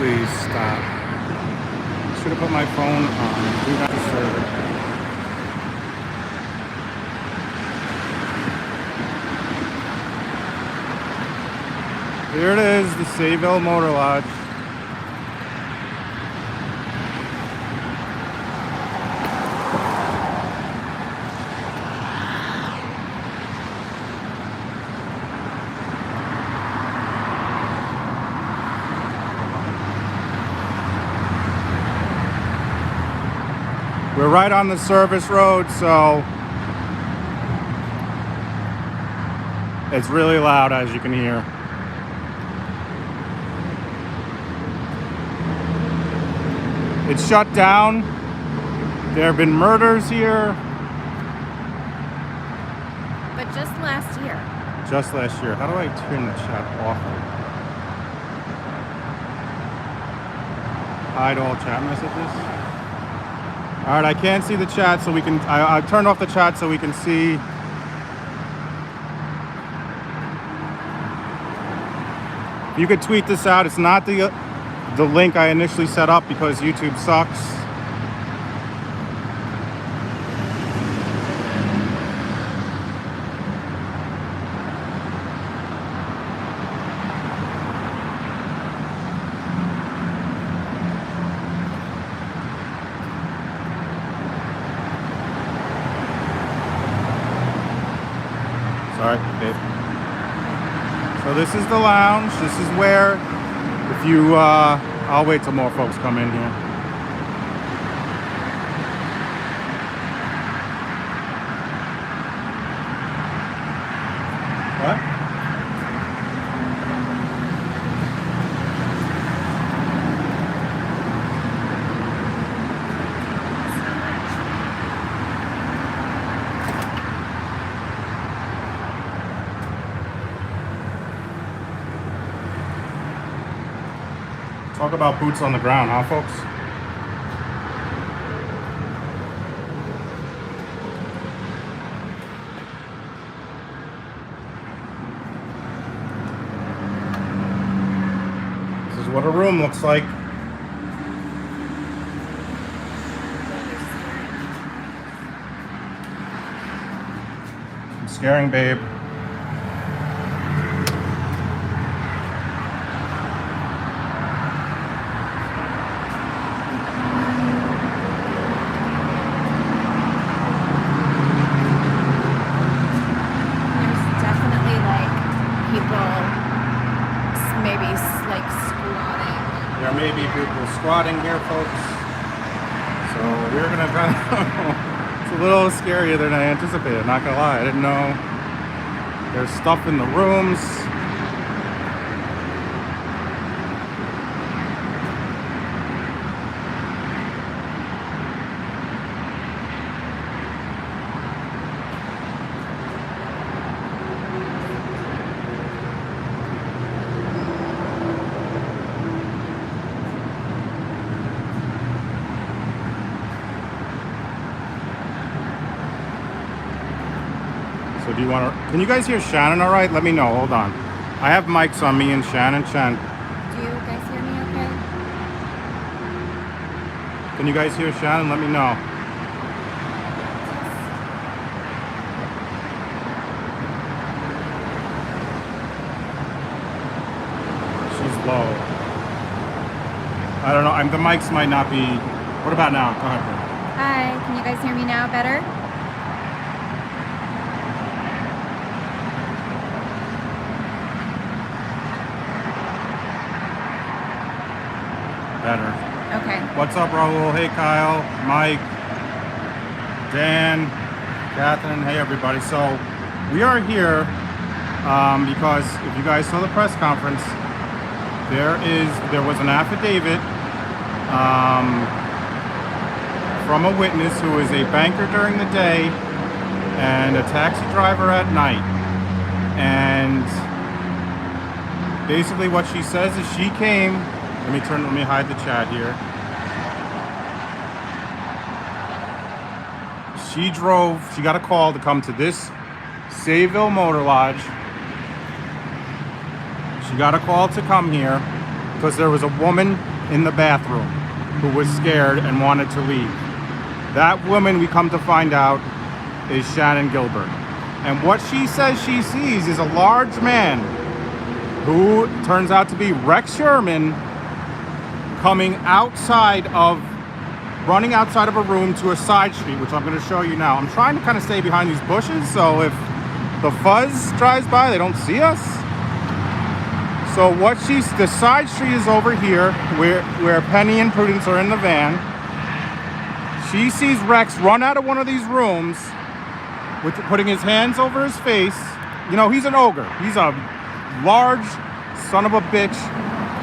Please stop. Should have put my phone on. Do not disturb. Here it is, the Sayville Motor Lodge. We're right on the service road, so it's really loud, as you can hear. It's shut down. There have been murders here. But just last year. Just last year. How do I turn the chat off? Hide all chat messages. All right, I can't see the chat, so we can. I turned off the chat so we can see. You could tweet this out. It's not the link I initially set up because YouTube sucks. Sorry, Dave. So this is the lounge. This is where, if you, I'll wait till more folks come in here. What? Talk about boots on the ground, huh, folks? This is what a room looks like. I'm scaring babe. There may be people squatting here, folks. So we're gonna kind of, it's a little scarier than I anticipated, not gonna lie. I didn't know there's stuff in the rooms. So do you want to, can you guys hear Shannon all right? Let me know, hold on. I have mics on me and Shannon. Shannon. Do you guys hear me okay? Can you guys hear Shannon? Let me know. She's low. I don't know, the mics might not be, what about now? Go ahead, bro. Hi, can you guys hear me now better? Better. Okay. What's up, Raul? Hey, Kyle, Mike, Dan, Catherine. Hey, everybody. So we are here because if you guys saw the press conference, there was an affidavit from a witness who is a banker during the day and a taxi driver at night. And basically what she says is she came. Let me hide the chat here. She got a call to come to this Sayville Motor Lodge. She got a call to come here because there was a woman in the bathroom who was scared and wanted to leave. That woman, we come to find out, is Shannon Gilbert. And what she says she sees is a large man who turns out to be Rex Heuermann running outside of a room to a side street, which I'm going to show you now. I'm trying to kind of stay behind these bushes, so if the fuzz drives by, they don't see us. So the side street is over here, where Penny and Prudence are in the van. She sees Rex run out of one of these rooms, putting his hands over his face. You know, he's an ogre. He's a large son of a bitch,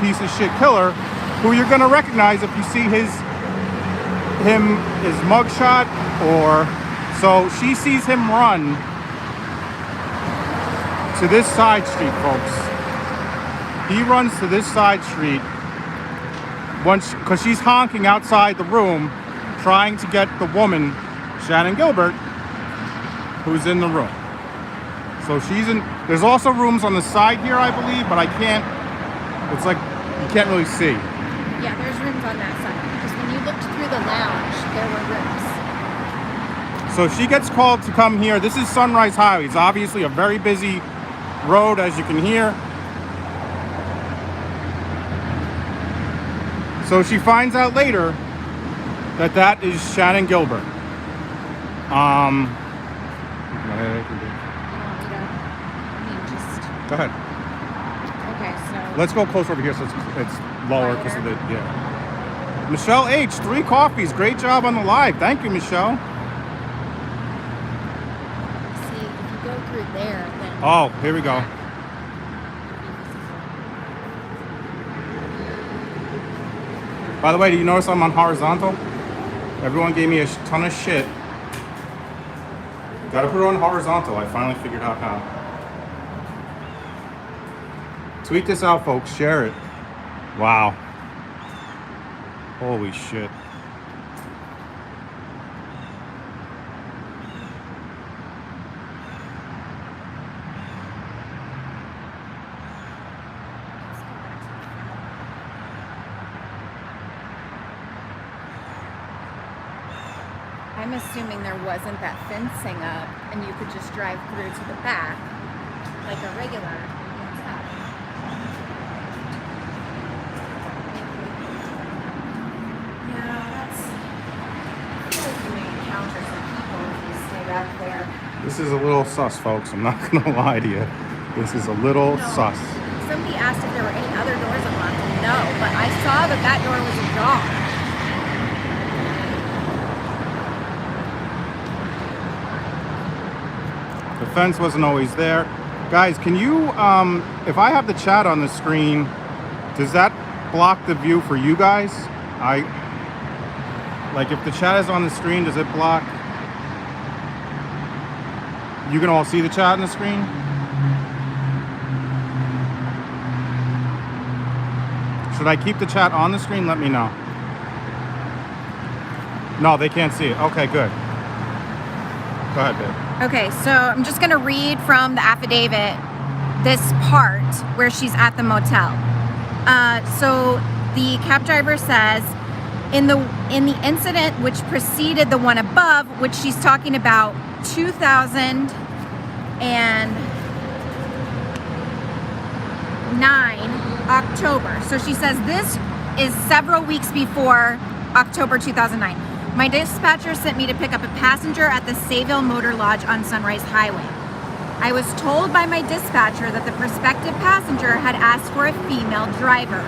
piece of shit killer, who you're going to recognize if you see his mugshot, so she sees him run to this side street, folks. He runs to this side street because she's honking outside the room, trying to get the woman, Shannon Gilbert, who's in the room. So there's also rooms on the side here, I believe, but it's like, you can't really see. Yeah, there's rooms on that side. Because when you looked through the lounge, there were rooms. So she gets called to come here. This is Sunrise Highway. It's obviously a very busy road, as you can hear. So she finds out later that is Shannon Gilbert. Go ahead. Okay, so Let's go closer over here so it's lower because of the, yeah. Michelle H, 3 coffees. Great job on the live. Thank you, Michelle. see, if you go through there, then Oh, here we go. By the way, do you notice I'm on horizontal? Everyone gave me a ton of shit. Gotta put it on horizontal. I finally figured out how. Tweet this out, folks. Share it. Wow. Holy shit. I'm assuming there wasn't that fencing up and you could just drive through to the back like a regular hotel. Yeah, that's you may encounter some people if you stay back there. This is a little sus, folks. I'm not gonna lie to you. This is a little sus. Somebody asked if there were any other doors unlocked. No, but I saw that door was ajar. The fence wasn't always there. Guys, can you, if I have the chat on the screen, does that block the view for you guys? Like if the chat is on the screen, does it block? You can all see the chat on the screen? Should I keep the chat on the screen? Let me know. No, they can't see it. Okay, good. Go ahead, babe. Okay, so I'm just going to read from the affidavit this part where she's at the motel. So the cab driver says, in the incident which preceded the one above, which she's talking about 2009 October. So she says this is several weeks before October 2009. My dispatcher sent me to pick up a passenger at the Sayville Motor Lodge on Sunrise Highway. I was told by my dispatcher that the prospective passenger had asked for a female driver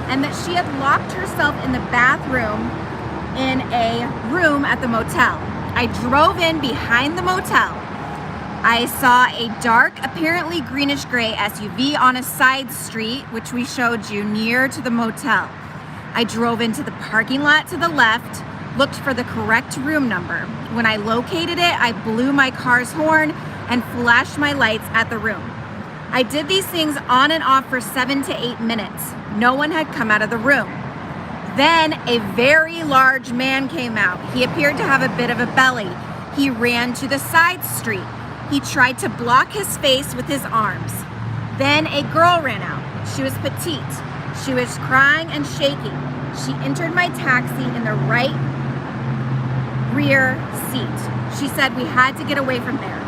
and that she had locked herself in the bathroom in a room at the motel. I drove in behind the motel. I saw a dark, apparently greenish gray SUV on a side street, which we showed you near to the motel. I drove into the parking lot to the left, looked for the correct room number. When I located it, I blew my car's horn and flashed my lights at the room. I did these things on and off for 7 to 8 minutes. No one had come out of the room. Then a very large man came out. He appeared to have a bit of a belly. He ran to the side street. He tried to block his face with his arms. Then a girl ran out. She was petite. She was crying and shaking. She entered my taxi in the right rear seat. She said we had to get away from there.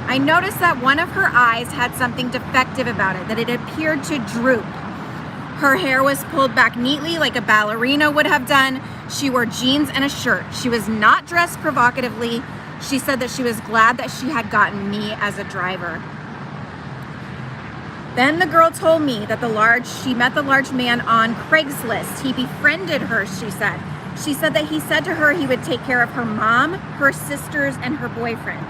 I noticed that one of her eyes had something defective about it, that it appeared to droop. Her hair was pulled back neatly like a ballerina would have done. She wore jeans and a shirt. She was not dressed provocatively. She said that she was glad that she had gotten me as a driver. Then the girl told me that she met the large man on Craigslist. He befriended her, she said. She said that he said to her he would take care of her mom, her sisters, and her boyfriend.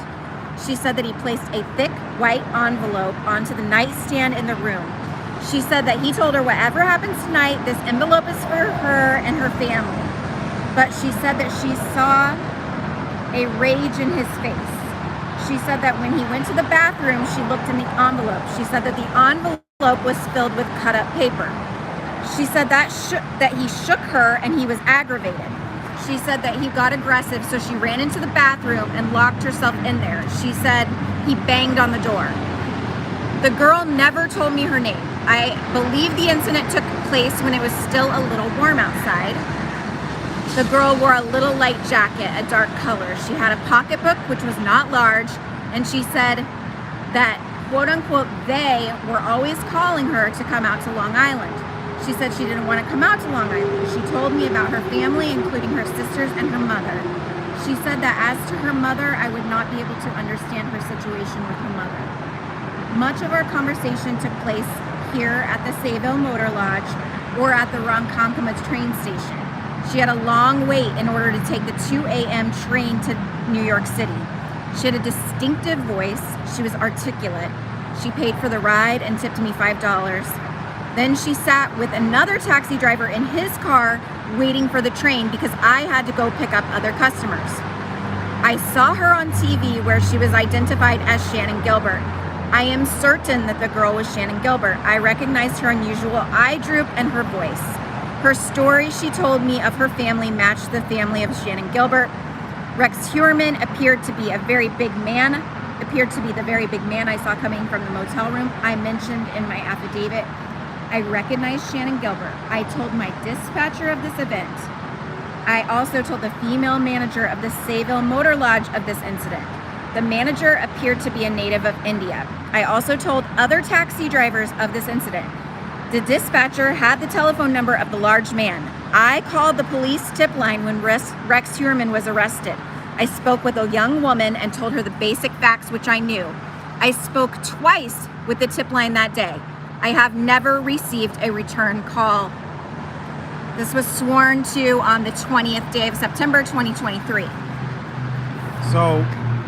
She said that he placed a thick white envelope onto the nightstand in the room. She said that he told her whatever happens tonight, this envelope is for her and her family. But she said that she saw a rage in his face. She said that when he went to the bathroom, she looked in the envelope. She said that the envelope was filled with cut up paper. She said that he shook her and he was aggravated. She said that he got aggressive, so she ran into the bathroom and locked herself in there. She said he banged on the door. The girl never told me her name. I believe the incident took place when it was still a little warm outside. The girl wore a little light jacket, a dark color. She had a pocketbook, which was not large, and she said that, quote unquote, they were always calling her to come out to Long Island. She said she didn't want to come out to Long Island. She told me about her family, including her sisters and her mother. She said that as to her mother, I would not be able to understand her situation with her mother. Much of our conversation took place here at the Sayville Motor Lodge or at the Ronkonkoma train station. She had a long wait in order to take the 2 a.m. train to New York City. She had a distinctive voice. She was articulate. She paid for the ride and tipped me $5. Then she sat with another taxi driver in his car waiting for the train because I had to go pick up other customers. I saw her on TV where she was identified as Shannon Gilbert. I am certain that the girl was Shannon Gilbert. I recognized her unusual eye droop and her voice. Her story she told me of her family matched the family of Shannon Gilbert. Rex Heuermann appeared to be the very big man I saw coming from the motel room I mentioned in my affidavit. I recognized Shannon Gilbert. I told my dispatcher of this event. I also told the female manager of the Sayville Motor Lodge of this incident. The manager appeared to be a native of India. I also told other taxi drivers of this incident. The dispatcher had the telephone number of the large man. I called the police tip line when Rex Heuermann was arrested. I spoke with a young woman and told her the basic facts which I knew. I spoke twice with the tip line that day. I have never received a return call. This was sworn to on the 20th day of September 2023. So,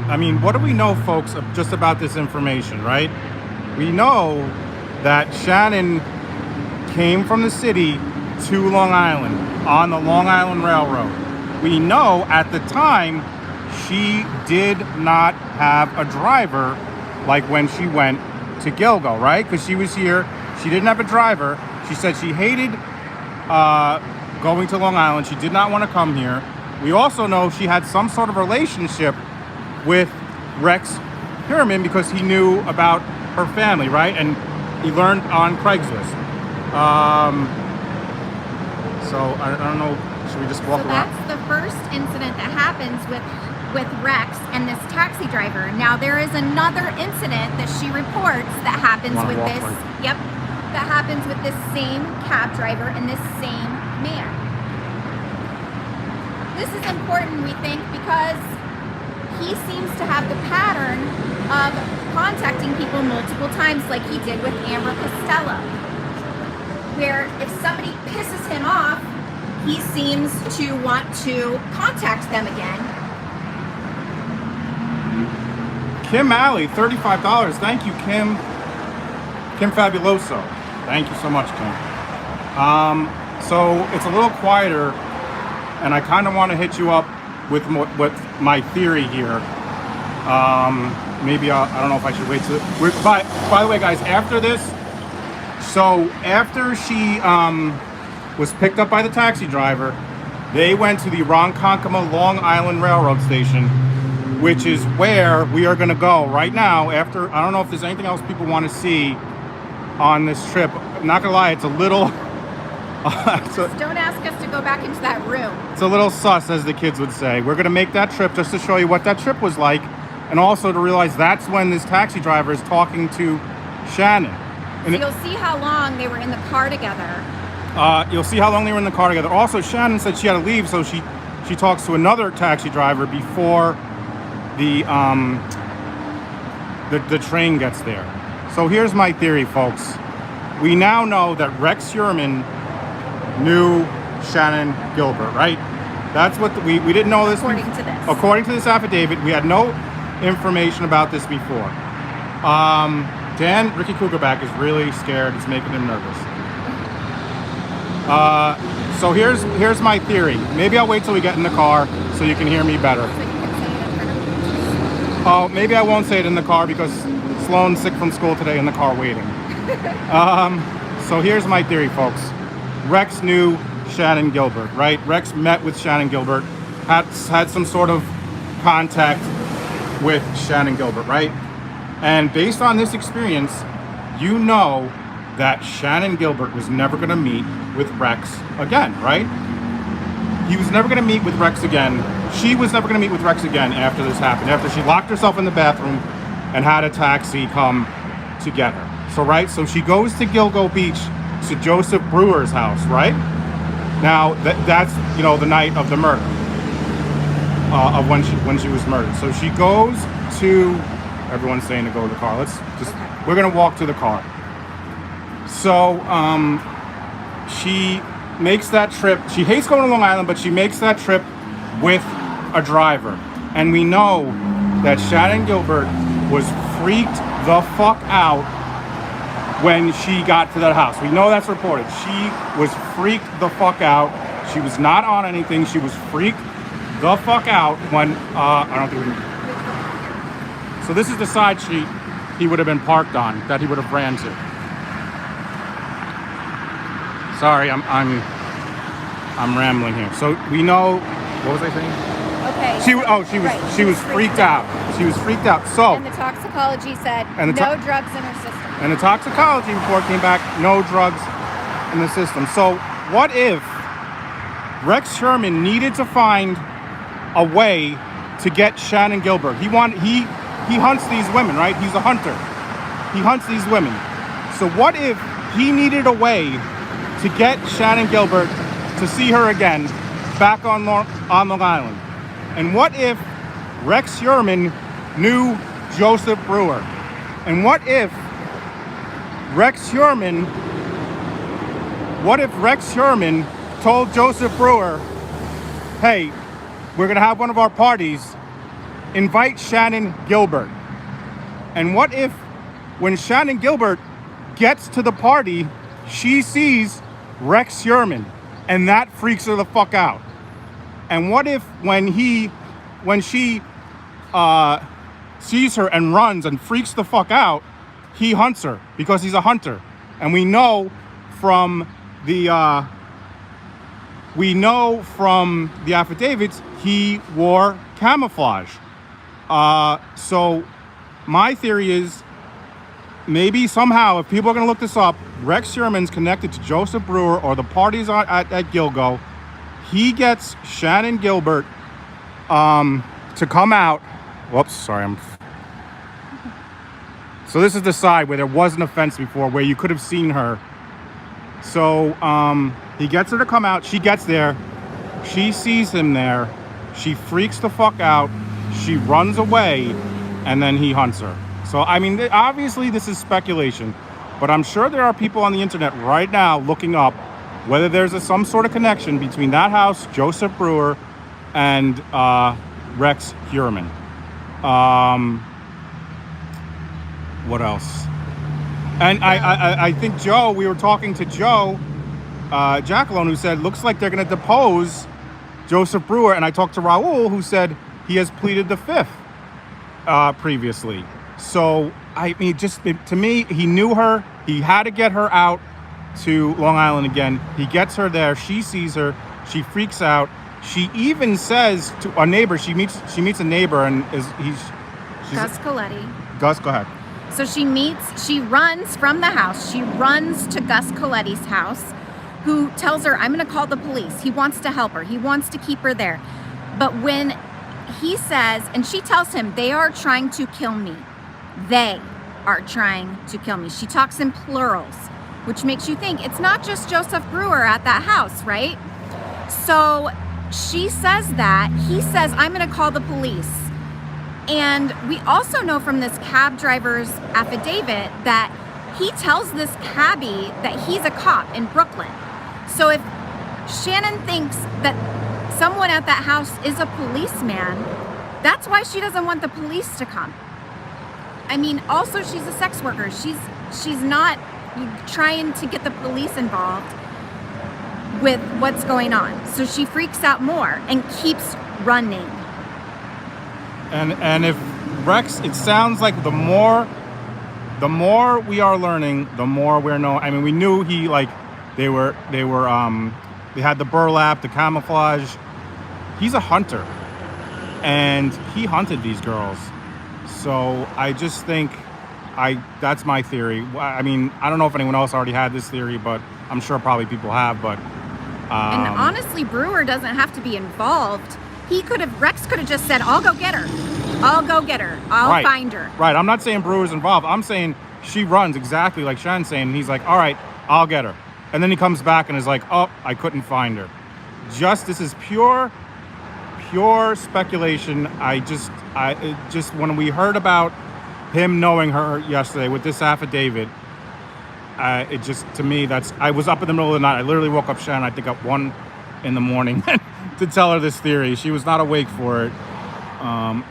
I mean, what do we know, folks, just about this information, right? We know that Shannon came from the city to Long Island on the Long Island Railroad. We know at the time she did not have a driver like when she went to Gilgo, right? Because she was here, she didn't have a driver. She said she hated going to Long Island. She did not want to come here. We also know she had some sort of relationship with Rex Heuermann because he knew about her family, right? And he learned on Craigslist. So I don't know, should we just walk around? That's the first incident that happens with Rex and this taxi driver. Now there is another incident that she reports that happens with this. Yep, that happens with this same cab driver and this same man. This is important, we think, because he seems to have the pattern of contacting people multiple times, like he did with Amber Costello, where if somebody pisses him off, he seems to want to contact them again. Kim Alley, $35. Thank you, Kim. Kim Fabuloso. Thank you so much, Kim. So it's a little quieter, and I kind of want to hit you up with my theory here. Maybe I don't know if I should wait till. By the way, guys, after this, so after she was picked up by the taxi driver, they went to the Ronkonkoma Long Island Railroad Station, which is where we are going to go right now. After, I don't know if there's anything else people want to see on this trip. I'm not gonna lie, it's a little So Don't ask us to go back into that room. it's a little sus, as the kids would say. We're going to make that trip just to show you what that trip was like, and also to realize that's when this taxi driver is talking to Shannon. And So you'll see how long they were in the car together. you'll see how long they were in the car together. Also, Shannon said she had to leave, so she talks to another taxi driver before the train gets there. So here's my theory, folks. We now know that Rex Heuermann knew Shannon Gilbert, right? That's what we didn't know this. According to this. According to this affidavit, we had no information about this before. Ricky Kugelback is really scared. It's making him nervous. So here's my theory. Maybe I'll wait till we get in the car so you can hear me better. So you can say it in front of Oh, maybe I won't say it in the car because Sloan's sick from school today in the car waiting. So here's my theory, folks. Rex knew Shannon Gilbert, right? Rex met with Shannon Gilbert, had some sort of contact with Shannon Gilbert, right? And based on this experience, you know that Shannon Gilbert was never going to meet with Rex again, right? He was never going to meet with Rex again. She was never going to meet with Rex again after this happened, after she locked herself in the bathroom and had a taxi come to get her. So she goes to Gilgo Beach to Joseph Brewer's house, right? Now, that's, the night of the murder, of when she was murdered. So she goes to, everyone's saying to go to the car. We're going to walk to the car. So she makes that trip. She hates going to Long Island, but she makes that trip with a driver. And we know that Shannon Gilbert was freaked the fuck out when she got to that house. We know that's reported. She was freaked the fuck out. She was not on anything. She was freaked the fuck out when, I don't think we... So this is the side street he would have been parked on, that he would have ran to. Sorry, I'm rambling here. So we know, what was I saying? Okay. She was freaked out. She was freaked out. So, And the toxicology said And the no drugs in her system. and the toxicology report came back, no drugs in the system. So what if Rex Heuermann needed to find a way to get Shannon Gilbert? He hunts these women, right? He's a hunter. He hunts these women. So what if he needed a way to get Shannon Gilbert to see her again back on Long Island? And what if Rex Heuermann knew Joseph Brewer? And what if Rex Heuermann told Joseph Brewer, hey, we're gonna have one of our parties, invite Shannon Gilbert? And what if when Shannon Gilbert gets to the party, she sees Rex Heuermann and that freaks her the fuck out? And what if when she sees her and runs and freaks the fuck out, he hunts her because he's a hunter? And we know from the affidavits he wore camouflage. So my theory is maybe somehow, if people are going to look this up, Rex Heuermann's connected to Joseph Brewer or the parties at Gilgo. He gets Shannon Gilbert to come out. Whoops, sorry. So this is the side where there wasn't a fence before, where you could have seen her. So he gets her to come out. She gets there. She sees him there. She freaks the fuck out. She runs away, and then he hunts her. So, I mean, obviously this is speculation, but I'm sure there are people on the internet right now looking up whether there's some sort of connection between that house, Joseph Brewer, and Rex Heuermann. What else? And I think Joe, we were talking to Joe Jackalone, who said, looks like they're going to depose Joseph Brewer. And I talked to Raul, who said he has pleaded the fifth previously. So, I mean, just to me, he knew her. He had to get her out to Long Island again. He gets her there. She sees her. She freaks out. She even says to a neighbor, she meets a neighbor, and Gus Coletti. Gus, go ahead. So she runs from the house. She runs to Gus Coletti's house, who tells her, I'm going to call the police. He wants to help her. He wants to keep her there. But when he says, and she tells him, they are trying to kill me. They are trying to kill me. She talks in plurals, which makes you think it's not just Joseph Brewer at that house, right? So she says that. He says, I'm going to call the police. And we also know from this cab driver's affidavit that he tells this cabbie that he's a cop in Brooklyn. So if Shannon thinks that someone at that house is a policeman, that's why she doesn't want the police to come. I mean, also she's a sex worker. She's not trying to get the police involved with what's going on. So she freaks out more and keeps running. And if Rex, it sounds like the more we are learning, the more we're knowing. I mean, we knew he they had the burlap, the camouflage. He's a hunter, and he hunted these girls. So I just think that's my theory. I mean, I don't know if anyone else already had this theory, but I'm sure probably people have. But and honestly, Brewer doesn't have to be involved. Rex could have just said, I'll go get her. I'll go get her. I'll find her. Right. I'm not saying Brewer's involved. I'm saying she runs exactly like Shannon's saying. And he's like, all right, I'll get her. And then he comes back and is like, oh, I couldn't find her. This is pure speculation. When we heard about him knowing her yesterday with this affidavit, to me, I was up in the middle of the night. I literally woke up Shannon, I think at 1 a.m. to tell her this theory. She was not awake for it.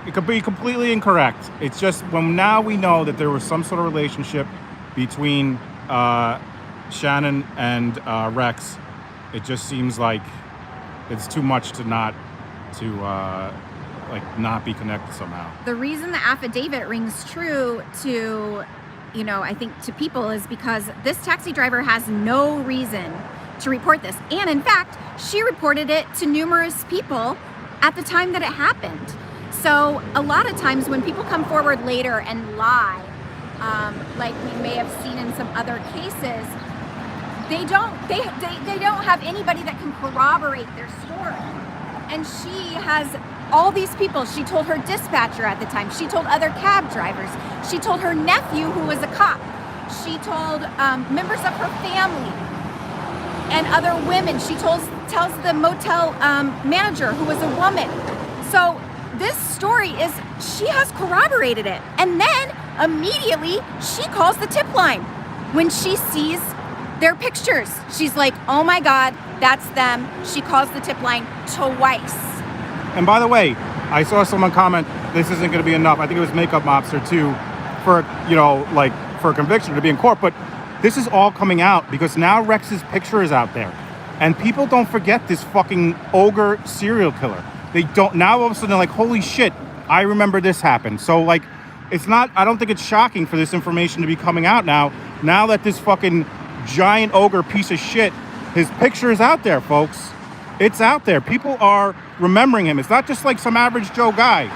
It could be completely incorrect. It's just when now we know that there was some sort of relationship between Shannon and Rex, it just seems like it's too much to not be connected somehow. The reason the affidavit rings true to, I think to people is because this taxi driver has no reason to report this. And in fact, she reported it to numerous people at the time that it happened. So a lot of times when people come forward later and lie, like we may have seen in some other cases, they don't have anybody that can corroborate their story. And she has all these people. She told her dispatcher at the time. She told other cab drivers. She told her nephew, who was a cop. She told members of her family and other women. She tells the motel manager, who was a woman. So this story she has corroborated it. And then immediately she calls the tip line when she sees their pictures. She's like, oh my God, that's them. She calls the tip line twice. And by the way, I saw someone comment, this isn't going to be enough. I think it was Makeup Mobster too, for a conviction to be in court. But this is all coming out because now Rex's picture is out there. And people don't forget this fucking ogre serial killer. They don't. Now all of a sudden they're like, holy shit, I remember this happened. So it's not, I don't think it's shocking for this information to be coming out now that this fucking giant ogre piece of shit, his picture is out there, folks. It's out there. People are remembering him. It's not just like some average Joe guy.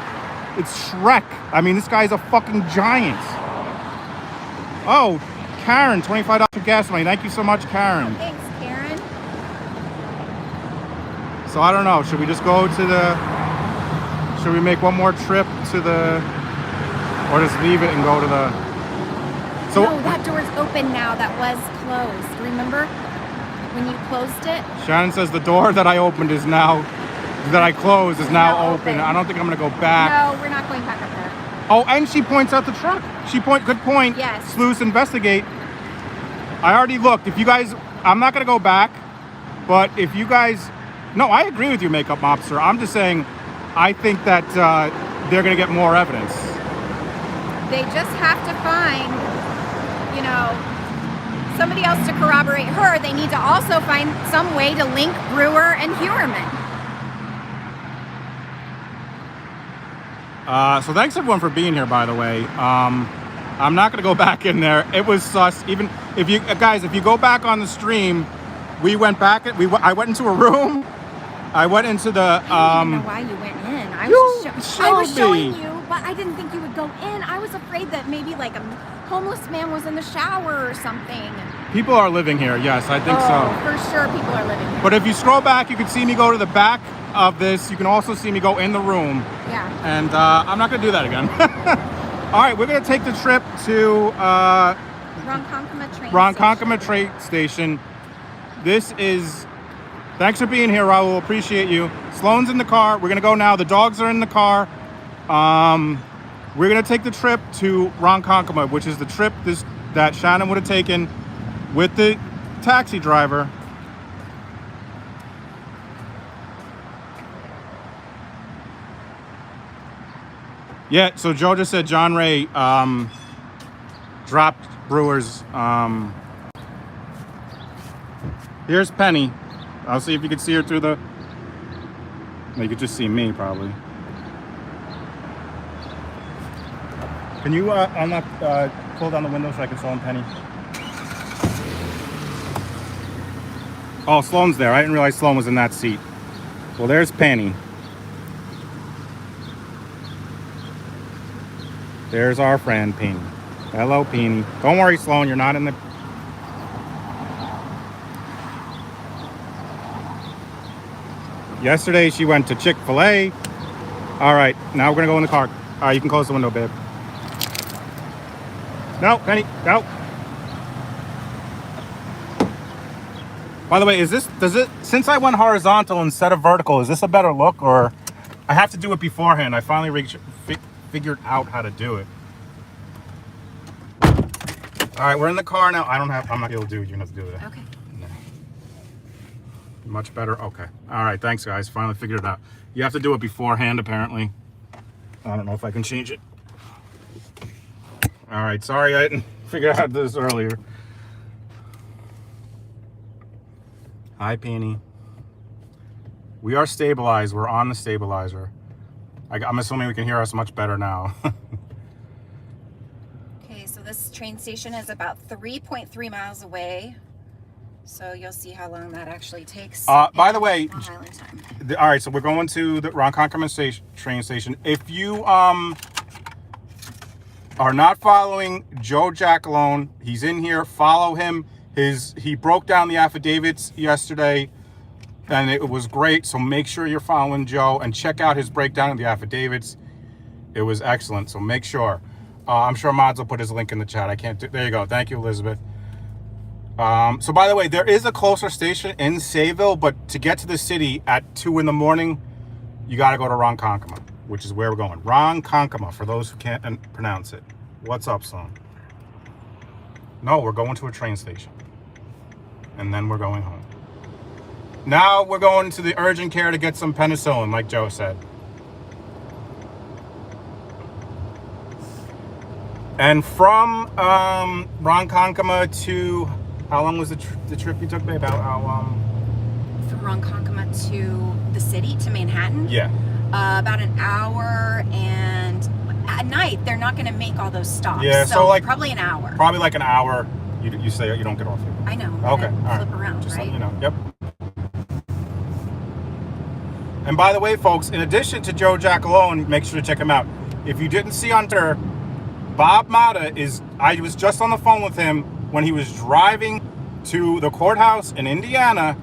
It's Shrek. I mean, this guy's a fucking giant. Oh, Karen, $25 for gas money. Thank you so much, Karen. Thanks, Karen. So I don't know. Should we just go should we make one more trip to or just leave it and go to no, that door's open now. That was closed. Remember when you closed it? Shannon says the door that I opened that I closed is now open. I don't think I'm going to go back. No, we're not going back up there. Oh, and she points out the truck. Good point. Yes. Sleuths investigate. I already looked. If you guys, I'm not going to go back, but if you guys, no, I agree with you, Makeup Mobster. I'm just saying, I think that they're going to get more evidence. They just have to find, somebody else to corroborate her. They need to also find some way to link Brewer and Heuermann. So thanks everyone for being here, by the way. I'm not going to go back in there. It was sus. Even if you guys, if you go back on the stream, we went back. I went into a room. I went into the. I don't even know why you went in. I was showing you But I didn't think you would go in. I was afraid that maybe like a homeless man was in the shower or something. People are living here, yes, I think so. For sure people are living here. But if you scroll back, you can see me go to the back of this. You can also see me go in the room. Yeah. And I'm not going to do that again. All right, we're going to take the trip to Ronkonkoma train station. This is... Thanks for being here, Raul. Appreciate you. Sloan's in the car. We're going to go now. The dogs are in the car. We're going to take the trip to Ronkonkoma, which is the trip that Shannon would have taken with the taxi driver. Yeah, so Joe just said John Ray dropped Brewers. Here's Penny. I'll see if you can see her through the... Well, you could just see me, probably. Can you unlock, pull down the window so I can show him Penny? Oh, Sloan's there. I didn't realize Sloan was in that seat. Well, there's Penny. There's our friend, Penny. Hello, Penny. Don't worry, Sloan. You're not in the... Yesterday, she went to Chick-fil-A. All right, now we're going to go in the car. All right, you can close the window, babe. No, Penny, no. By the way, since I went horizontal instead of vertical, is this a better look, or I have to do it beforehand? I finally figured out how to do it. All right, we're in the car now. I'm not able to do it. You're gonna have to do it. Okay. No. Much better. Okay. All right. Thanks, guys. Finally figured it out. You have to do it beforehand, apparently. I don't know if I can change it. All right. Sorry, I didn't figure out this earlier. Hi, Penny. We are stabilized. We're on the stabilizer. I'm assuming we can hear us much better now. Okay, so this train station is about 3.3 miles away. So you'll see how long that actually takes. By the way, Long Island time. All right, so we're going to the Ronkonkoma train station. If you are not following Joe Jackalone, he's in here. Follow him. He broke down the affidavits yesterday, and it was great. So make sure you're following Joe and check out his breakdown of the affidavits. It was excellent. So make sure. I'm sure Mods will put his link in the chat. There you go. Thank you, Elizabeth. So by the way, there is a closer station in Sayville, but to get to the city at 2 in the morning, you got to go to Ronkonkoma, which is where we're going. Ronkonkoma, for those who can't pronounce it. What's up, son? No, we're going to a train station. And then we're going home. Now we're going to the urgent care to get some penicillin, like Joe said. And from Ronkonkoma to... How long was the trip you took, babe? From Ronkonkoma to the city, to Manhattan? Yeah. About an hour, and at night, they're not going to make all those stops. Yeah, so like... Probably an hour. Probably like an hour. You say you don't get off here. I know. Okay, all right. Flip around, Just right? letting you know. Yep. And by the way, folks, in addition to Joe Jackalone, make sure to check him out. If you didn't see on Twitter, Bob Mata I was just on the phone with him when he was driving to the courthouse in Indiana.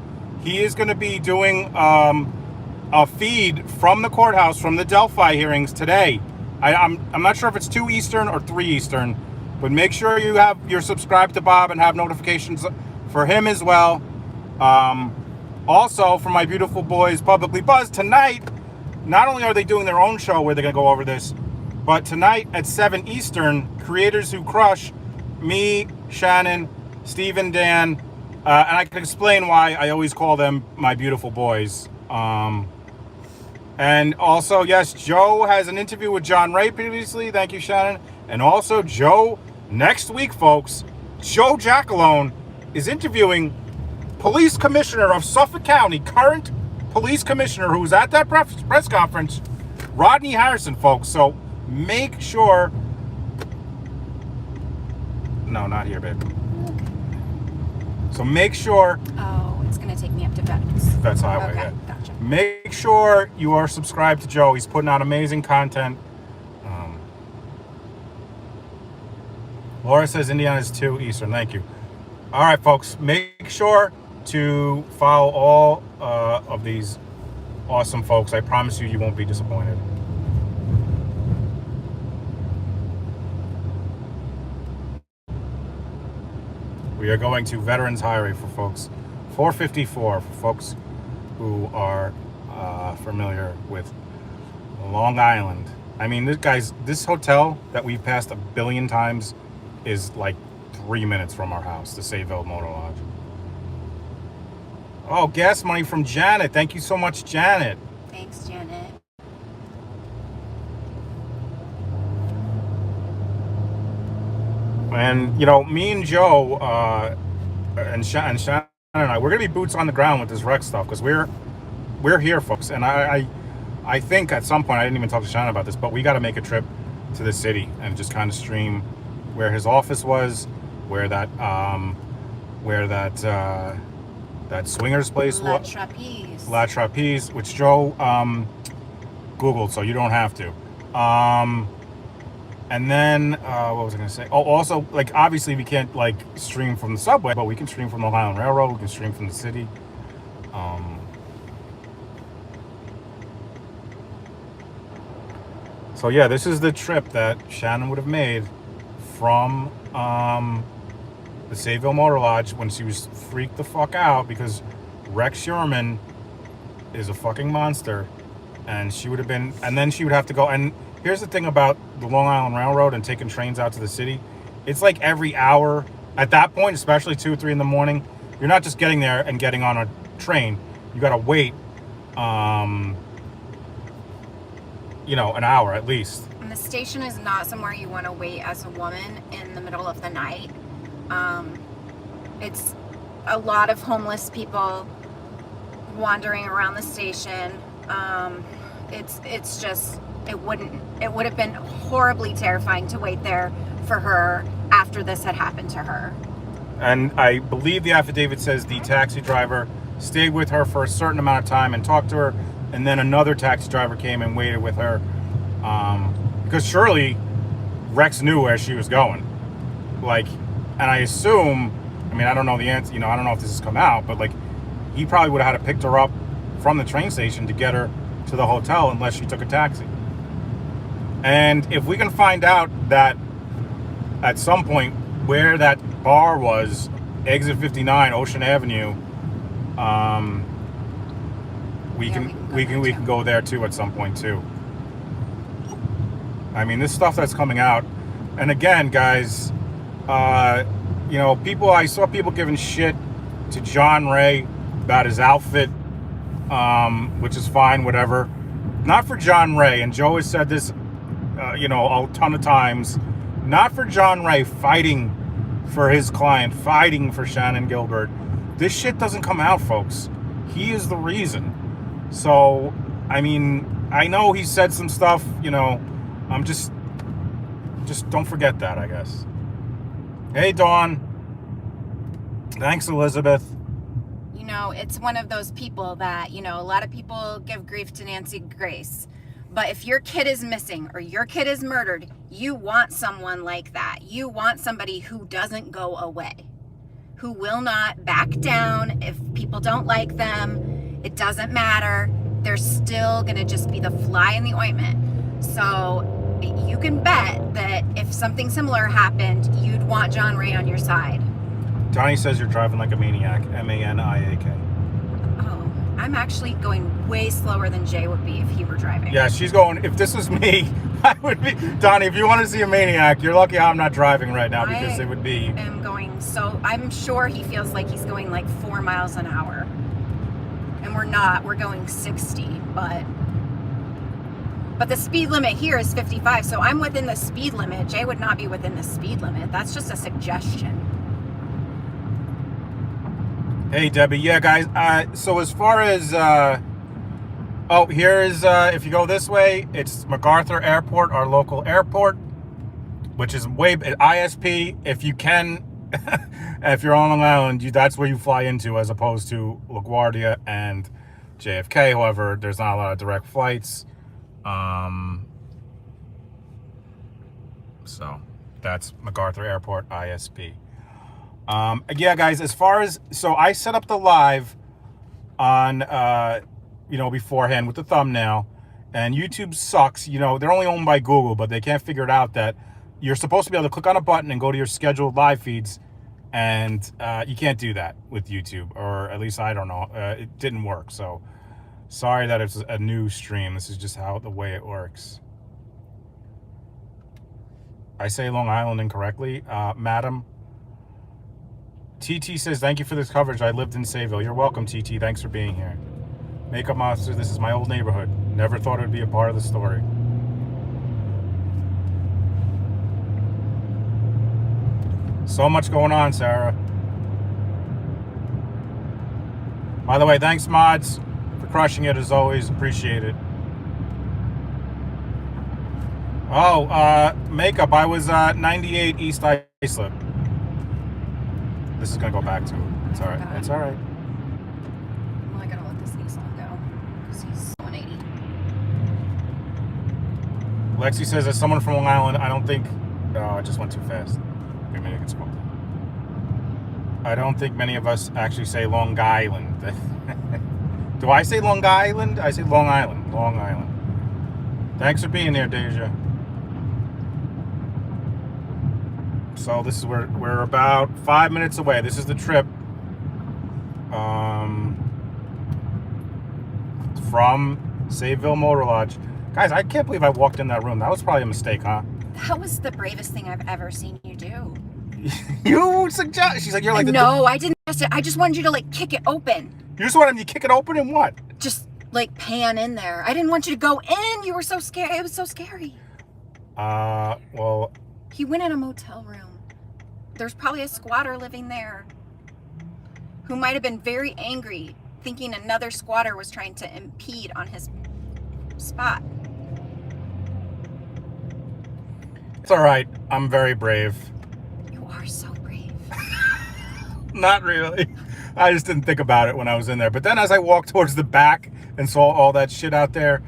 He is going to be doing a feed from the courthouse, from the Delphi hearings today. I'm not sure if it's 2 Eastern or 3 Eastern, but make sure you're subscribed to Bob and have notifications for him as well. Also, for my beautiful boys, Publicly Buzzed, tonight, not only are they doing their own show where they're going to go over this, but tonight at 7 Eastern, Creators Who Crush, me, Shannon, Steve, and Dan, and I can explain why I always call them my beautiful boys. And also, yes, Joe has an interview with John Ray previously. Thank you, Shannon. And also, Joe, next week, folks, Joe Jackalone is interviewing Police Commissioner of Suffolk County, current Police Commissioner who was at that press conference, Rodney Harrison, folks. So make sure... No, not here, babe. So make sure... Oh, it's going to take me up to Vets Highway, okay, yeah. Gotcha. Make sure you are subscribed to Joe. He's putting out amazing content. Laura says Indiana is 2 Eastern. Thank you. All right, folks. Make sure to follow all of these awesome folks. I promise you, you won't be disappointed. We are going to Veterans Highway for folks. 454 for folks who are familiar with Long Island. I mean, this hotel that we've passed a billion times is like 3 minutes from our house, the Sayville Motor Lodge. Oh, gas money from Janet. Thank you so much, Janet. Thanks, Janet. And, you know, me and Joe and Shannon and I, we're going to be boots on the ground with this wreck stuff because we're here, folks. And I think at some point, I didn't even talk to Shannon about this, but we got to make a trip to the city and just kind of stream where his office was, where that swingers place was. La Trapeze, which Joe Googled, so you don't have to. And then, what was I going to say? Oh, also, like, obviously we can't, like, stream from the subway, but we can stream from the Long Island Railroad. We can stream from the city. So, yeah, this is the trip that Shannon would have made from the Sayville Motor Lodge when she was freaked the fuck out because Rex Heuermann is a fucking monster. And she would have been, and then she would have to go, and here's the thing about the Long Island Railroad and taking trains out to the city. It's like every hour. At that point, especially 2 or 3 in the morning, you're not just getting there and getting on a train. You got to wait, you know, an hour at least. And the station is not somewhere you want to wait as a woman in the middle of the night. It's a lot of homeless people wandering around the station. It's just, it would have been horribly terrifying to wait there for her after this had happened to her. And I believe the affidavit says the taxi driver stayed with her for a certain amount of time and talked to her, and then another taxi driver came and waited with her, because surely Rex knew where she was going. Like, and I assume, I mean, I don't know the answer, you know, I don't know if this has come out, but like, he probably would have had to pick her up from the train station to get her to the hotel unless she took a taxi. And if we can find out that at some point where that bar was, exit 59, Ocean Avenue, we can go there too at some point too. I mean, this stuff that's coming out, and again, guys, you know, I saw people giving shit to John Ray about his outfit, which is fine, whatever. Not for John Ray, and Joe has said this, you know, a ton of times. Not for John Ray fighting for his client, fighting for Shannon Gilbert. This shit doesn't come out, folks. He is the reason. So, I mean, I know he said some stuff, you know, I'm just don't forget that, I guess. Hey, Dawn. Thanks, Elizabeth. You know, it's one of those people that, you know, a lot of people give grief to Nancy Grace. But if your kid is missing or your kid is murdered, you want someone like that. You want somebody who doesn't go away, who will not back down if people don't like them. It doesn't matter. They're still going to just be the fly in the ointment. So you can bet that if something similar happened, you'd want John Ray on your side. Donnie says you're driving like a maniac. M-A-N-I-A-K. Oh, I'm actually going way slower than Jay would be if he were driving. Yeah, she's going, if this was me, I would be, Donnie, if you want to see a maniac, you're lucky I'm not driving right now because it would be. I am going so, I'm sure he feels like he's going like 4 miles an hour. And we're not, we're going 60, but the speed limit here is 55, so I'm within the speed limit. Jay would not be within the speed limit. That's just a suggestion. Hey, Debbie. Yeah, guys. So as far as, oh, here's, if you go this way, it's MacArthur Airport, our local airport, which is way, ISP, if you can, if you're on Long Island, that's where you fly into as opposed to LaGuardia and JFK. However, there's not a lot of direct flights. So That's MacArthur Airport ISP. Yeah, guys, as far as, so I set up the live on, beforehand with the thumbnail, and YouTube sucks. They're only owned by Google, but they can't figure it out that you're supposed to be able to click on a button and go to your scheduled live feeds, and you can't do that with YouTube, or at least I don't know. It didn't work, so sorry that it's a new stream. This is just the way it works. I say Long Island incorrectly, madam. TT says, thank you for this coverage. I lived in Sayville. You're welcome, TT. Thanks for being here. Makeup Monster, this is my old neighborhood. Never thought it would be a part of the story. So much going on, Sarah. By the way, thanks, mods, for crushing it as always. Appreciate it. Oh, Makeup, I was 98 East Islip. This is going to go back to it. It's all right. It's all right. Well, I got to let this Nissan go because he's 180. Lexi says, as someone from Long Island, I don't think... No, I just went too fast. Wait a minute, I can scroll. I don't think many of us actually say Long Island. Do I say Long Island? I say Long Island. Long Island. Thanks for being there, Deja. So this is where we're about 5 minutes away. This is the trip from Sayville Motor Lodge. Guys, I can't believe I walked in that room. That was probably a mistake, huh? That was the bravest thing I've ever seen you do. You suggest? She's like, you're like... No, I didn't. I just wanted you to, like, kick it open. You just wanted me to kick it open and what? Just, like, pan in there. I didn't want you to go in. You were so scared. It was so scary. Well... He went in a motel room. There's probably a squatter living there who might have been very angry, thinking another squatter was trying to impede on his spot. It's all right. I'm very brave. You are so brave. Not really. I just didn't think about it when I was in there. But then as I walked towards the back and saw all that shit out there,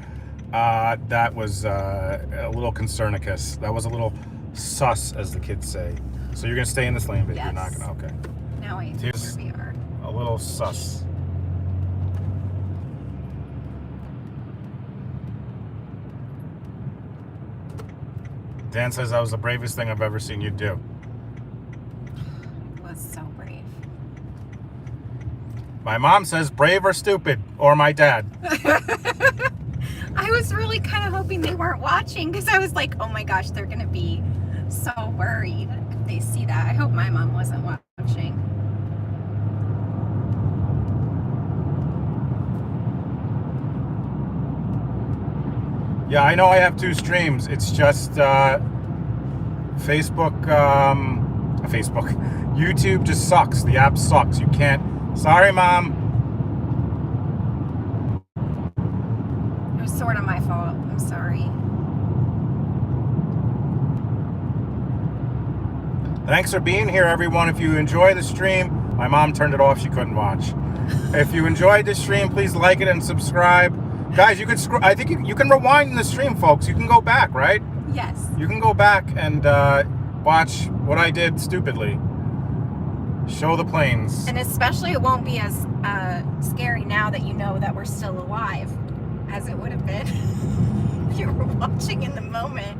that was a little concernicus. That was a little sus, as the kids say. So you're going to stay in this lane, but yes. You're not going to, okay. Now I know where we are. A little sus. Dan says that was the bravest thing I've ever seen you do. It was so brave. My mom says brave or stupid, or my dad. I was really kind of hoping they weren't watching because I was like, oh my gosh, they're going to be so worried if they see that. I hope my mom wasn't watching. Yeah, I know I have 2 streams. It's just YouTube just sucks. The app sucks. You can't. Sorry, Mom. It was sort of my fault. I'm sorry. Thanks for being here, everyone. If you enjoy the stream, my mom turned it off. She couldn't watch. If you enjoyed the stream, please like it and subscribe. Guys, you could scroll. I think you can rewind the stream, folks. You can go back, right? Yes. You can go back and watch what I did stupidly. Show the planes. And especially it won't be as scary now that you know that we're still alive as it would have been if you were watching in the moment.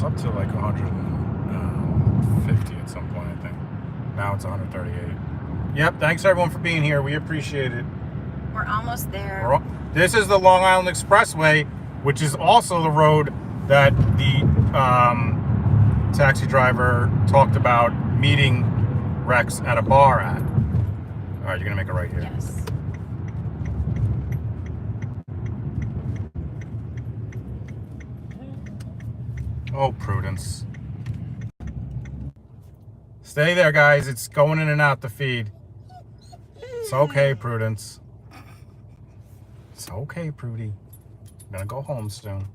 Up to like 150 at some point, I think. Now it's 138. Yep, thanks everyone for being here. We appreciate it. We're almost there. This is the Long Island Expressway, which is also the road that the taxi driver talked about meeting Rex at a bar at. All right, you're gonna make it right here. Yes. Oh, Prudence. Stay there, guys. It's going in and out the feed. It's okay, Prudence. It's okay, Prudy. I'm gonna go home soon.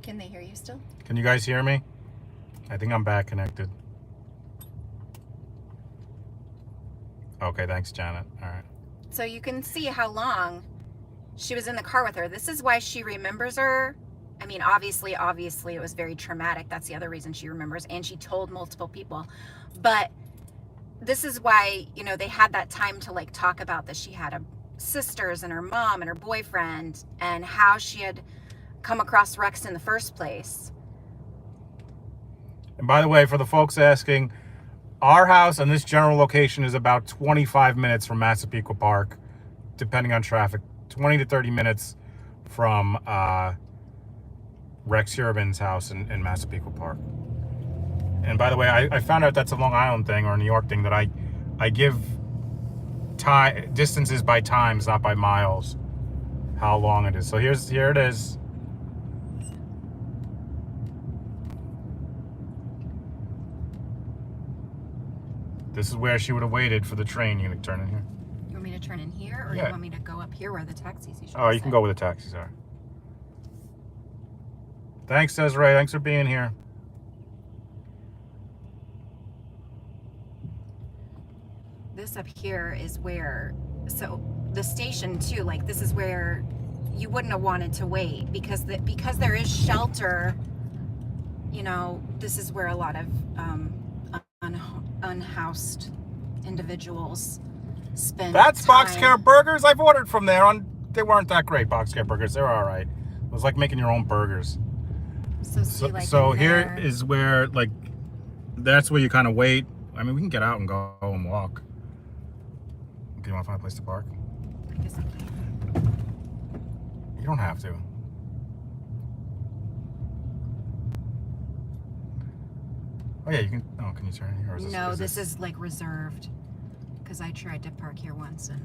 Can they hear you still? Can you guys hear me? I think I'm back connected. Okay, thanks, Janet. All right. So you can see how long she was in the car with her. This is why she remembers her. I mean, obviously it was very traumatic. That's the other reason she remembers. And she told multiple people. But this is why, you know, they had that time to like talk about this. She had sisters and her mom and her boyfriend and how she had come across Rex in the first place. And by the way, for the folks asking, our house and this general location is about 25 minutes from Massapequa Park, depending on traffic. 20 to 30 minutes from Rex Heuermann's house in Massapequa Park. And by the way, I found out that's a Long Island thing or a New York thing, that I give distances by times, not by miles, how long it is. So here it is. This is where she would have waited for the train. You can turn in here. You want me to turn in here, or Yeah. you want me to go up here where the taxis usually Oh, you can go where the taxis are. Thanks, Desiree. Thanks for being here. This up here is where, so the station too, like this is where you wouldn't have wanted to wait because there is shelter, you know, this is where a lot of unhoused individuals spend That's time. Boxcare Burgers. I've ordered from there. They weren't that great, Boxcare Burgers. They're all right. It was like making your own burgers. So here is where, like, that's where you kind of wait. I mean, we can get out and go and walk. Do you want to find a place to park? I guess I can. You don't have to. Oh yeah, you can. Oh, can you turn in here? Or is No, this is like reserved because I tried to park here once and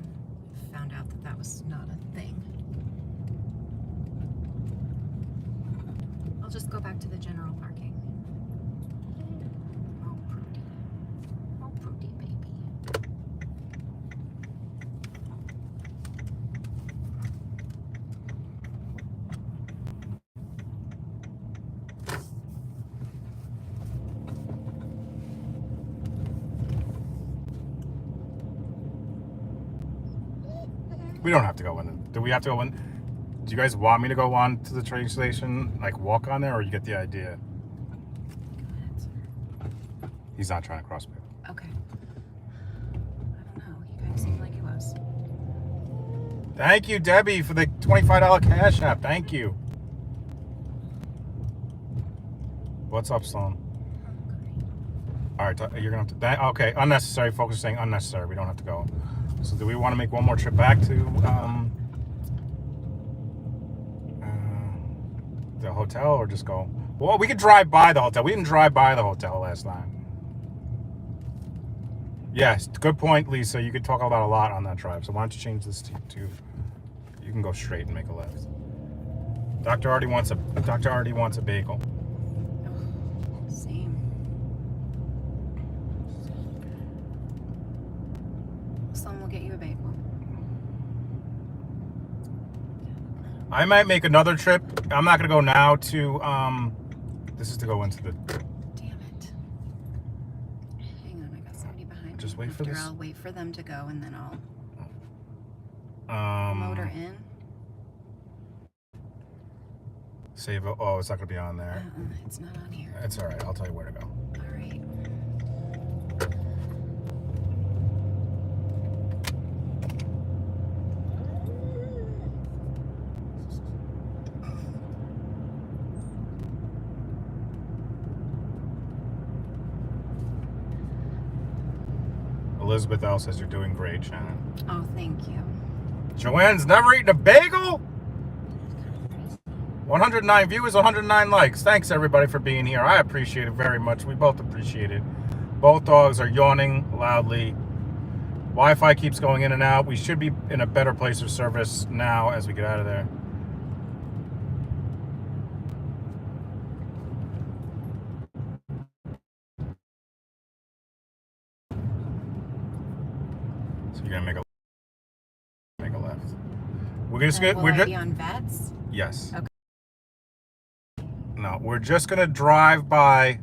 found out that was not a thing. I'll just go back to the general parking. Oh, Prudy. Oh, Prudy, baby. We don't have to go in. Do we have to go in? Do you guys want me to go on to the train station, like walk on there, or you get the idea? He's not trying to cross me. Okay. I don't know. He kind of seemed like he was. Thank you, Debbie, for the $25 cash app. Thank you. What's up, Sloan? All right, you're gonna have to. Okay, unnecessary. Focus saying unnecessary. We don't have to go. So, do we want to make one more trip back to the hotel, or just go? Well, we could drive by the hotel. We didn't drive by the hotel last time. Yes, good point, Lisa. You could talk about a lot on that drive. So why don't you change this to you can go straight and make a left. Doctor already wants a bagel. Oh, same. Someone will get you a bagel. I might make another trip. I'm not gonna go now to this is to go into the. Damn it. Hang on, I got somebody behind me. Just wait for this. I'll wait for them to go and then I'll motor in. Sayville. Oh, it's not gonna be on there. It's not on here. It's all right. I'll tell you where to go. All right. Elizabeth L says you're doing great, Shannon. Oh, thank you. Joanne's never eaten a bagel? 109 viewers, 109 likes. Thanks, everybody, for being here. I appreciate it very much. We both appreciate it. Both dogs are yawning loudly. Wi-Fi keeps going in and out. We should be in a better place of service now as we get out of there. So you're gonna make a left. We're just gonna. Will We're I just. be on Vets? Yes. Okay. No, we're just gonna drive by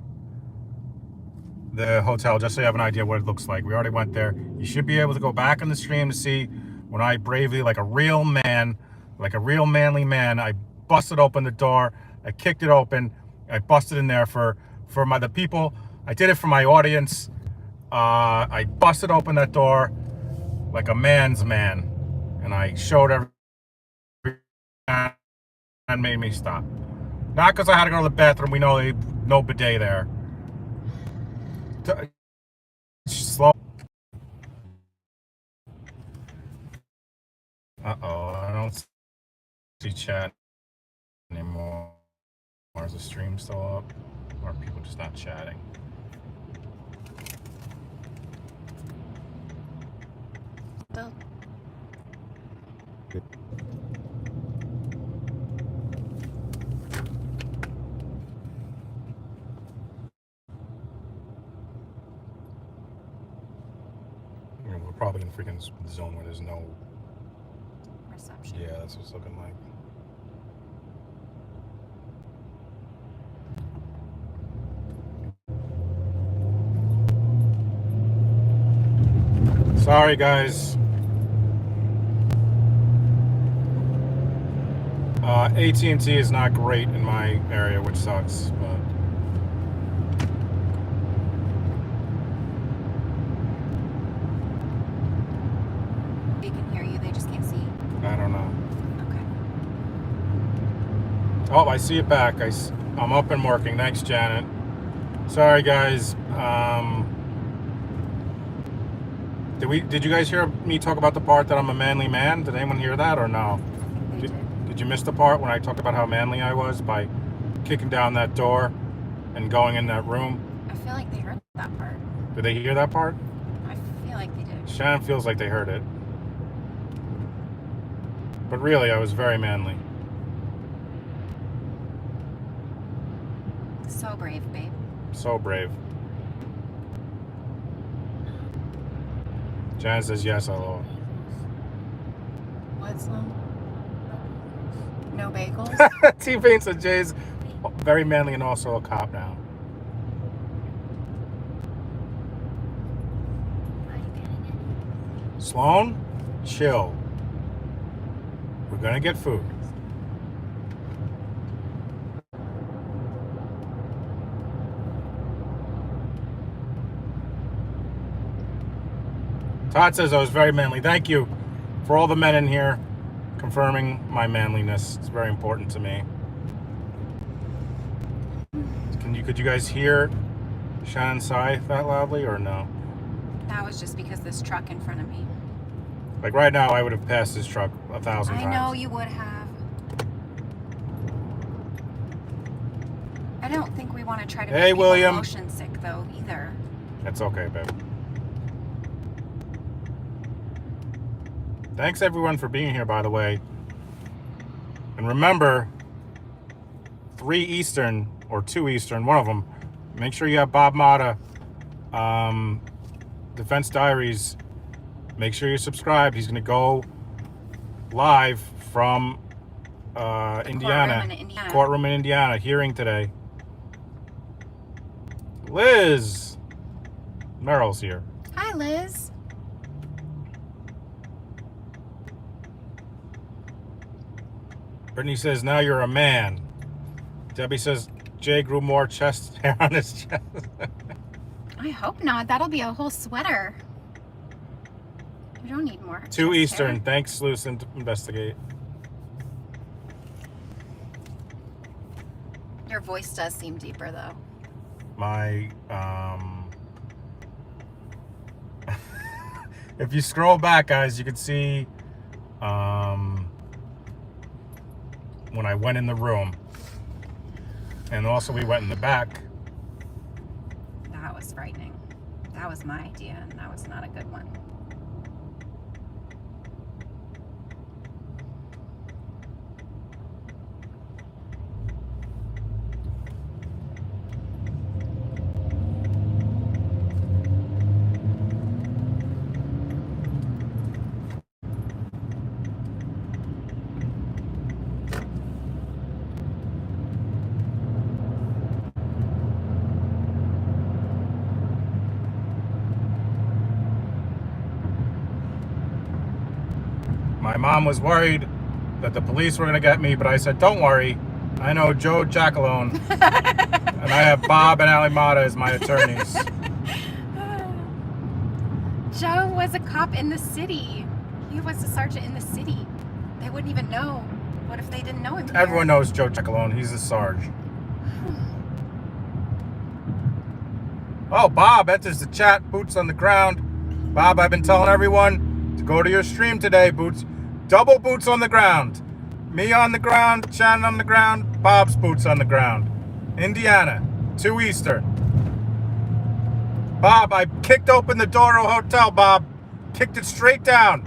the hotel just so you have an idea what it looks like. We already went there. You should be able to go back in the stream to see when I bravely, like a real man, like a real manly man, I busted open the door. I kicked it open. I busted in there for the people. I did it for my audience. I busted open that door like a man's man, and I showed everyone and made me stop. Not because I had to go to the bathroom. We know no bidet there. Slow. Uh-oh, I don't see chat anymore. Or is the stream still up? Or are people just not chatting? Still. We're probably in a freaking zone where there's no Reception. Yeah, that's what it's looking like. Sorry, guys. AT&T is not great in my area, which sucks, but They can hear you, they just can't see. I don't know. Okay. Oh, I see it back. I'm up and working. Thanks, Janet. Sorry, guys. Did you guys hear me talk about the part that I'm a manly man? Did anyone hear that or no? I think they did. Did you miss the part when I talked about how manly I was by kicking down that door and going in that room? I feel like they heard that part. Did they hear that part? I feel like they did. Shannon feels like they heard it. But really, I was very manly. So brave, babe. So brave. Shannon says yes, hello. What's long? No bagels? T-Pain said Jay's very manly and also a cop now. Sloan, chill. We're gonna get food. Todd says I was very manly. Thank you for all the men in here confirming my manliness. It's very important to me. Could you guys hear Shannon sigh that loudly or no? That was just because this truck in front of me. Like right now, I would have passed this truck 1,000 times. I know you would have. I don't think we want to try to make people William. motion sick though either. That's okay, babe. Thanks everyone for being here, by the way. And remember, 3 Eastern or 2 Eastern, one of them. Make sure you have Bob Mata, Defense Diaries. Make sure you're subscribed. He's going to go live from Indiana. Courtroom in Indiana, hearing today. Liz! Meryl's here. Hi, Liz. Brittany says, now you're a man. Debbie says, Jay grew more chest hair on his chest. I hope not. That'll be a whole sweater. You don't need more. 2 Eastern. Hair. Thanks, Lucent. Investigate. Your voice does seem deeper, though. My, if you scroll back, guys, you can see, when I went in the room. And also we went in the back. That was frightening. That was my idea, and that was not a good one. My mom was worried that the police were going to get me, but I said, don't worry. I know Joe Jackalone, and I have Bob and Ali Mata as my attorneys. Joe was a cop in the city. He was a sergeant in the city. They wouldn't even know. What if they didn't know him? Everyone knows Joe Jackalone. He's a sarge. Oh, Bob enters the chat. Boots on the ground. Bob, I've been telling everyone to go to your stream today. Boots, double boots on the ground. Me on the ground, Shannon on the ground, Bob's boots on the ground. Indiana, 2 Eastern. Bob, I kicked open the door to a hotel, Bob. Kicked it straight down.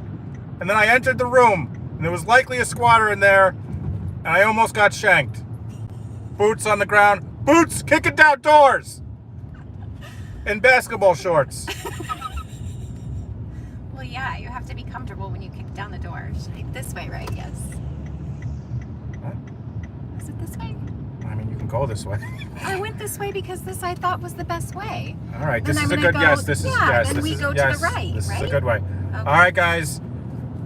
And then I entered the room, and there was likely a squatter in there, and I almost got shanked. Boots on the ground. Boots kicking down doors. In basketball shorts. Well, yeah, you have to be comfortable when you kick down the doors. This way, right? Yes. What? Is it this way? I mean, you can go this way. I went this way because this I thought was the best way. All right, Then this I'm is a gonna good go- yes. This is yeah, yes. then This we is go to yes. the right, This is a right? good way. Okay. All right, guys,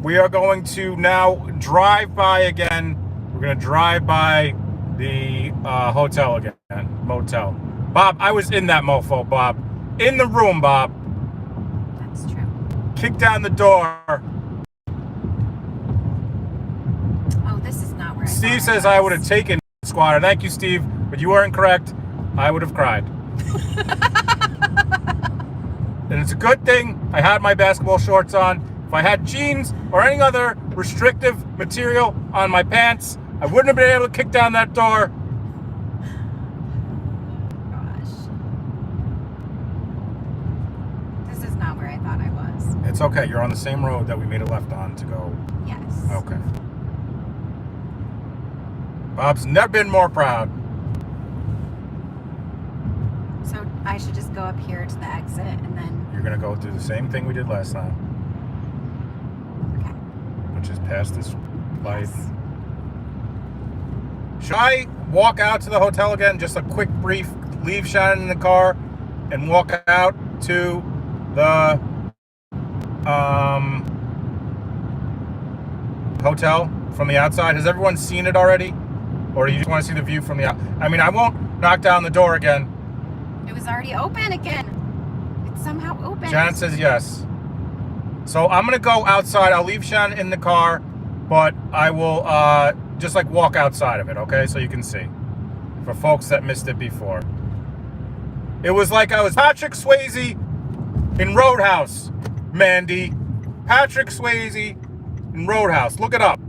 we are going to now drive by again. We're gonna drive by the hotel again, motel. Bob, I was in that mofo, Bob. In the room, Bob. That's true. Kick down the door. Oh, this is not where Steve says I would have taken squatter. Thank you, Steve, but you weren't correct. I would have cried. And it's a good thing I had my basketball shorts on. If I had jeans or any other restrictive material on my pants, I wouldn't have been able to kick down that door. Gosh. This is not where I thought I was. It's okay. You're on the same road that we made a left on to go. Yes. Okay. Bob's never been more proud. So I should just go up here to the exit and then... You're going to go through the same thing we did last time, Okay. which is past this light. Yes. Should I walk out to the hotel again? Just a quick brief, leave Shannon in the car and walk out to the hotel from the outside. Has everyone seen it already? Or do you just want to see the view from the out? I mean, I won't knock down the door again. It was already open again. It's somehow open. Shannon says yes. So I'm going to go outside. I'll leave Shannon in the car, but I will just like walk outside of it, okay? So you can see. For folks that missed it before. It was like I was Patrick Swayze in Roadhouse, Mandy. Patrick Swayze in Roadhouse. Look it up.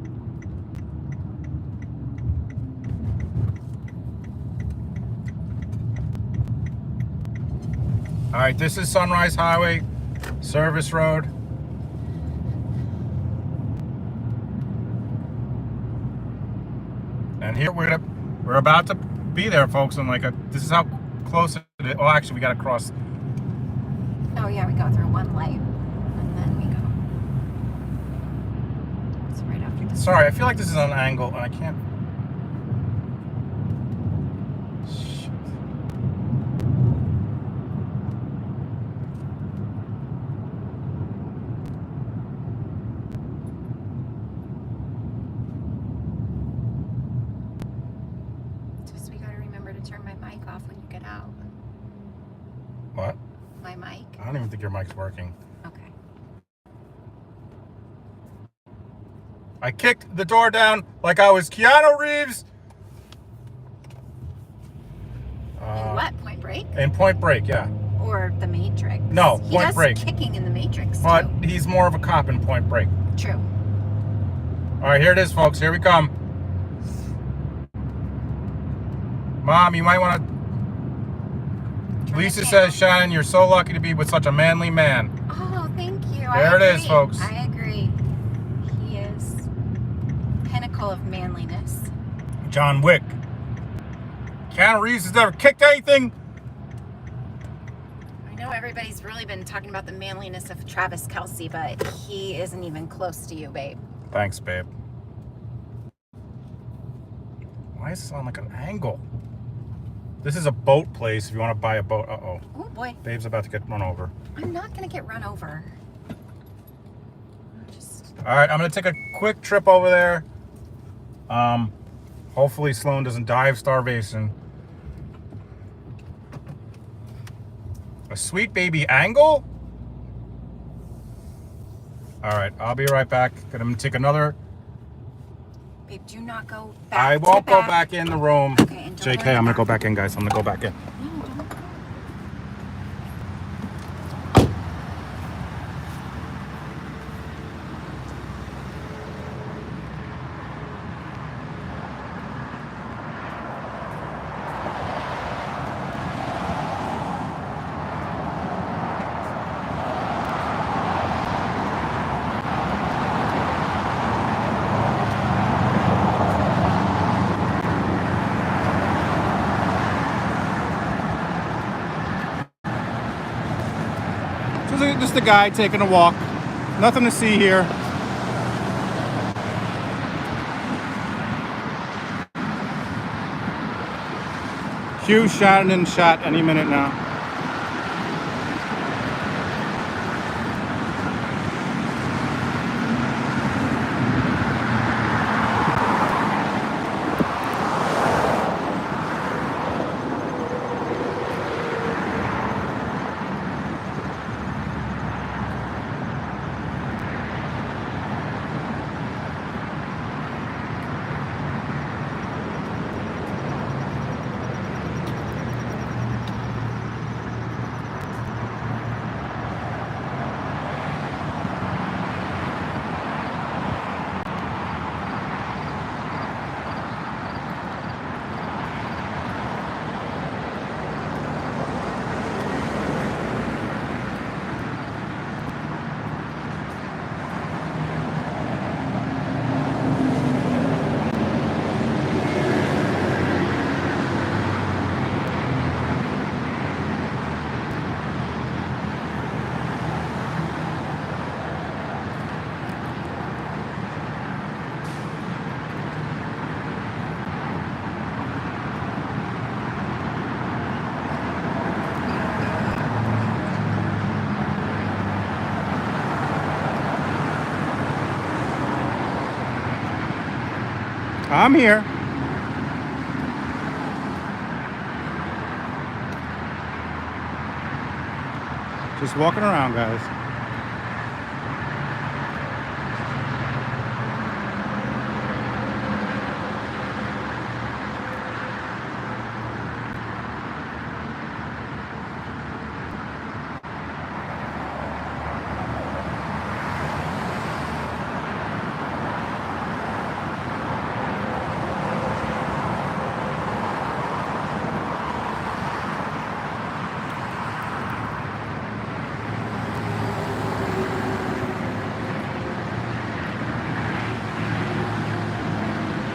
All right, this is Sunrise Highway, Service Road. And here we're about to be there, folks. And this is how close it is. Oh, actually, we got to cross. Oh yeah, we go through one light and then we go. It's right after this. Sorry, I feel like this is on an angle and I can't. Shit. Just we gotta remember to turn my mic off when you get out. What? My mic. I don't even think your mic's working. Okay. I kicked the door down like I was Keanu Reeves. In what? Point Break? In Point Break, yeah. Or The Matrix? No, he Point does Break. Kicking in The Matrix But too. he's more of a cop in Point Break. True. All right, here it is, folks. Here we come. Mom, you might want to... Turn Lisa it says, down. Shannon, you're so lucky to be with such a manly man. Oh, thank you. There it is, folks. I agree. He is pinnacle of manliness. John Wick. Keanu Reeves has never kicked anything. I know everybody's really been talking about the manliness of Travis Kelce, but he isn't even close to you, babe. Thanks, babe. Why is this on like an angle? This is a boat place if you want to buy a boat. Uh-oh. Oh, boy. Babe's about to get run over. I'm not going to get run over. Just All right, I'm gonna take a quick trip over there. Hopefully Sloan doesn't die of starvation. A sweet baby angle? All right, I'll be right back. I'm gonna take another. Babe, do not go back. I won't go back in the room. Okay, and don't JK, I'm gonna go back in, guys. I'm gonna go back in. No, don't go. Just a guy taking a walk. Nothing to see here. Hugh Shannon shot any minute now. I'm here. Just walking around, guys.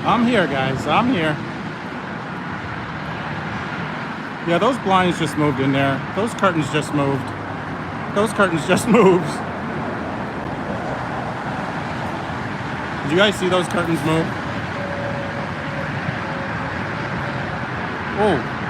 I'm here, guys. I'm here. Yeah, those blinds just moved in there. Those curtains just moved. Those curtains just moved. Did you guys see those curtains move? Oh.